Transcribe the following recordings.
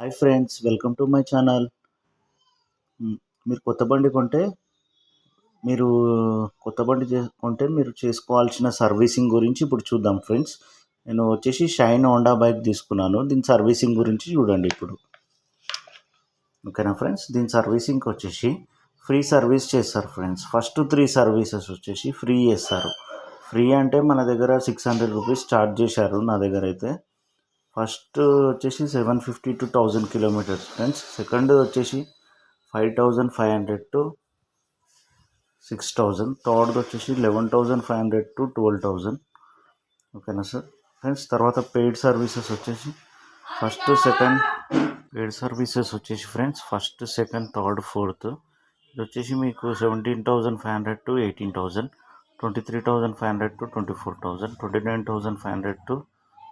Hi friends, welcome to my channel. మీరు కొత్త బండి కొంటే మీరు మీరు చేసుకోవాల్సిన సర్వీసింగ్ గురించి ఇప్పుడు చూద్దాం ఫ్రెండ్స్. నేను వచ్చేసి షైన్ హోండా బైక్ తీసుకున్నాను. దీని సర్వీసింగ్ గురించి చూడండి ఇప్పుడు. ఓకేనా ఫ్రెండ్స్, దీని సర్వీసింగ్కి వచ్చేసి ఫ్రీ సర్వీస్ చేస్తారు ఫ్రెండ్స్. ఫస్ట్ 3 సర్వీసెస్ వచ్చేసి ఫ్రీ చేస్తారు. ఫ్రీ అంటే మన దగ్గర 600 రూపీస్ ఛార్జ్ చేశారు నా దగ్గర అయితే. ఫస్ట్ వచ్చేసి 750 to 1000 కిలోమీటర్స్ ఫ్రెండ్స్. సెకండ్ వచ్చేసి 5500 to 6000. థర్డ్ వచ్చేసి 11500 to 12000. ఓకేనా సార్ ఫ్రెండ్స్. తర్వాత పెయిడ్ సర్వీసెస్ వచ్చేసి friends first, second, third, fourth. ఇది వచ్చేసి మీకు 17,500 to 18,000, 23,500 to 24,000, 29,500 to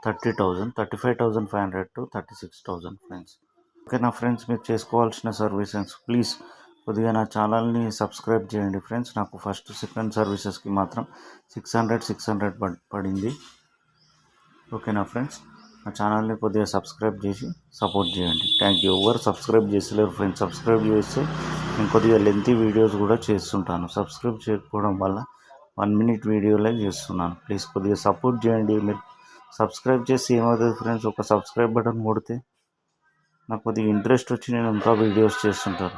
30,000, 35,500 to 36,000 friends. ఓకేనా ఫ్రెండ్స్, మీరు చేసుకోవాల్సిన సర్వీసెస్ ప్లీజ్ కొద్దిగా నా ఛానల్ని సబ్స్క్రైబ్ చేయండి ఫ్రెండ్స్. నాకు ఫస్ట్, సెకండ్ సర్వీసెస్కి మాత్రం 600 పడింది. ఓకేనా ఫ్రెండ్స్, నా ఛానల్ని కొద్దిగా సబ్స్క్రైబ్ చేసి సపోర్ట్ చేయండి. Thank you. ఎవరు సబ్స్క్రైబ్ చేసలేరు ఫ్రెండ్స్. సబ్స్క్రైబ్ చేస్తే నేను కొద్దిగా లెంతీ వీడియోస్ కూడా చేస్తుంటాను. సబ్స్క్రైబ్ చేయకపోవడం వల్ల 1 minute వీడియోలే చేస్తున్నాను. ప్లీజ్ కొద్దిగా సపోర్ట్ చేయండి. మీరు సబ్స్క్రైబ్ చేసి ఏమవుతుంది ఫ్రెండ్స్, ఒక సబ్స్క్రైబ్ బటన్ కొడితే నాకు కొద్దిగా ఇంట్రెస్ట్ వచ్చి నేను ఇంకా వీడియోస్ చేస్తుంటాను.